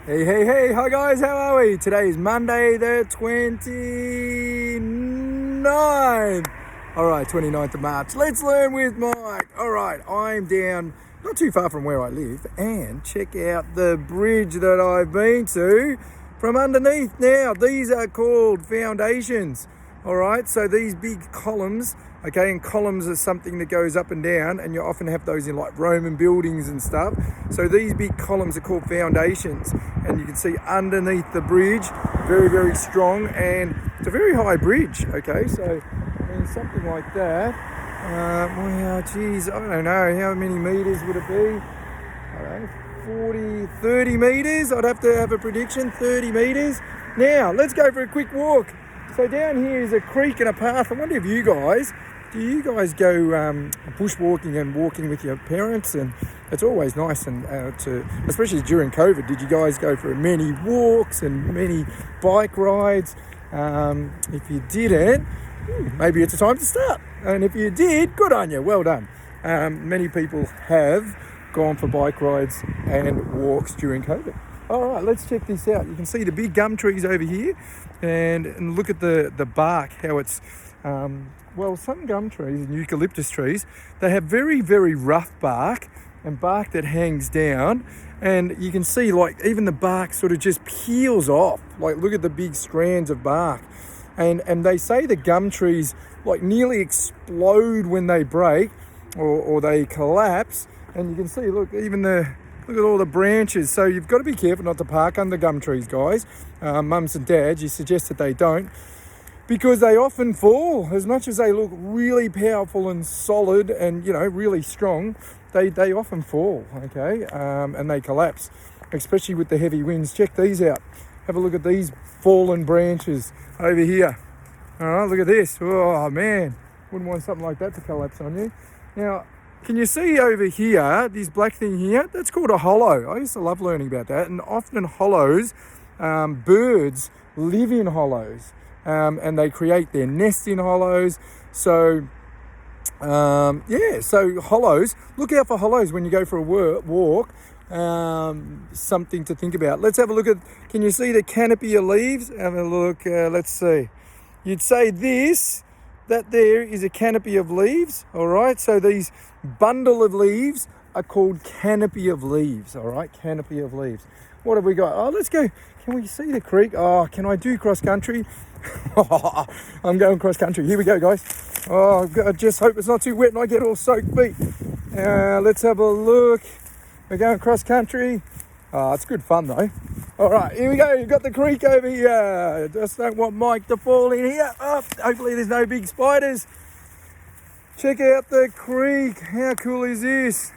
Hey, hi guys, how are we? Today is Monday the 29th. Alright, 29th of March. Let's learn with Mike. Alright, I'm down not too far from where I live, and check out the bridge that I've been to from underneath. Now, these are called foundations. Alright, so these big columns, okay, and columns are something that goes up and down, and you often have those in like Roman buildings and stuff. So these big columns are called foundations, and you can see underneath the bridge, very, very strong, and it's a very high bridge, okay, so I mean, something like that. Well, geez, I don't know, how many meters would it be? I don't know, 40, 30 meters, I'd have to have a prediction, 30 meters. Now, let's go for a quick walk. So down here is a creek and a path. I wonder if do you guys go bushwalking and walking with your parents? And it's always nice, and especially during COVID, did you guys go for many walks and many bike rides? If you didn't, maybe it's a time to start. And if you did, good on you, well done. Many people have gone for bike rides and walks during COVID. All right, let's check this out. You can see the big gum trees over here, and look at the bark, how it's, well, some gum trees and eucalyptus trees, they have very, very rough bark and bark that hangs down, and you can see like even the bark sort of just peels off. Like look at the big strands of bark, and they say the gum trees like nearly explode when they break or they collapse, and you can see, look at all the branches. So you've got to be careful not to park under gum trees, guys. Mums and dads, you suggest that they don't, because they often fall. As much as they look really powerful and solid and, you know, really strong, they often fall, okay? And they collapse, especially with the heavy winds. Check these out. Have a look at these fallen branches over here. All right, look at this. Oh, man. Wouldn't want something like that to collapse on you. Now, can you see over here, this black thing here? That's called a hollow. I used to love learning about that. And often hollows, birds live in hollows, and they create their nest in hollows. So, so hollows, look out for hollows when you go for a walk. Something to think about. Let's have a look at, can you see the canopy of leaves? Have a look, let's see. You'd say that there is a canopy of leaves, all right? So these bundle of leaves are called canopy of leaves, all right? Canopy of leaves. What have we got? Oh, let's go. Can we see the creek? Oh, can I do cross country? I'm going cross country. Here we go, guys. Oh, I just hope it's not too wet and I get all soaked feet. Let's have a look. We're going cross country. Oh, it's good fun though. All right, here we go. You've got the creek over here. Just don't want Mike to fall in here. Oh, hopefully there's no big spiders. Check out the creek. How cool is this?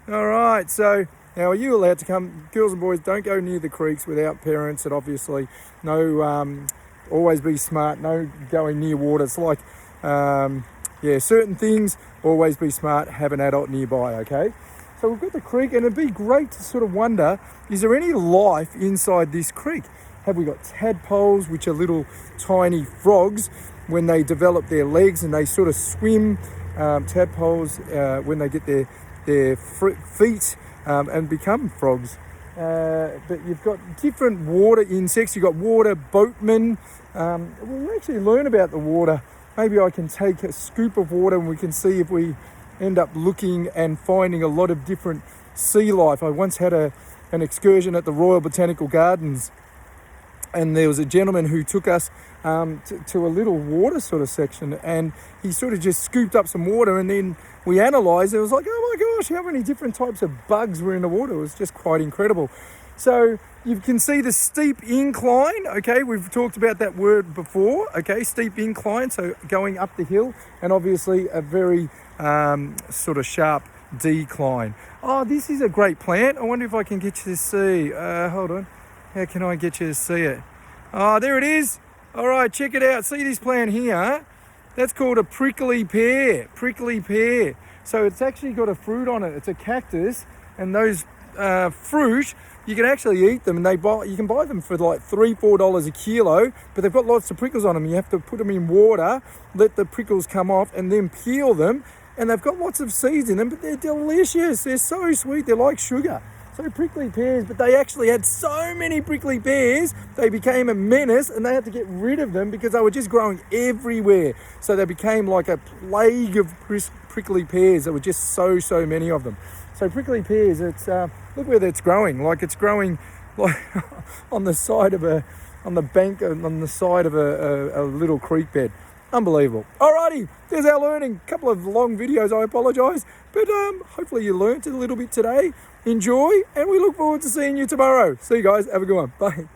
All right, so now are you allowed to come? Girls and boys, don't go near the creeks without parents, and obviously no, always be smart. No going near water. It's like, certain things, always be smart. Have an adult nearby, okay? So we've got the creek, and it'd be great to sort of wonder, is there any life inside this creek? Have we got tadpoles, which are little tiny frogs when they develop their legs and they sort of swim, tadpoles when they get their feet and become frogs. But you've got different water insects. You've got water boatmen. We'll actually learn about the water. Maybe I can take a scoop of water and we can see if we end up looking and finding a lot of different sea life. I once had an excursion at the Royal Botanical Gardens, and there was a gentleman who took us to a little water sort of section, and he sort of just scooped up some water, and then we analysed it. It was like, oh my gosh, how many different types of bugs were in the water. It was just quite incredible. So you can see the steep incline, okay? We've talked about that word before, okay? Steep incline, so going up the hill, and obviously a very sort of sharp decline. Oh, this is a great plant. I wonder if I can get you to see. Hold on. How can I get you to see it? Oh, there it is. All right, check it out. See this plant here? That's called a prickly pear. Prickly pear. So it's actually got a fruit on it. It's a cactus, and those fruit, you can actually eat them, and you can buy them for like $3-4 a kilo, but they've got lots of prickles on them. You have to put them in water, let the prickles come off, and then peel them, and they've got lots of seeds in them, but they're delicious. They're so sweet. They're like sugar. So prickly pears, but they actually had so many prickly pears, they became a menace and they had to get rid of them because they were just growing everywhere. So they became like a plague of prickly pears. There were just so many of them. So prickly pears, it's look where that's growing. Like it's growing like on the side of on the bank, on the side of a little creek bed. Unbelievable. Alrighty, there's our learning. Couple of long videos, I apologise. But hopefully you learnt a little bit today. Enjoy, and we look forward to seeing you tomorrow. See you guys. Have a good one. Bye.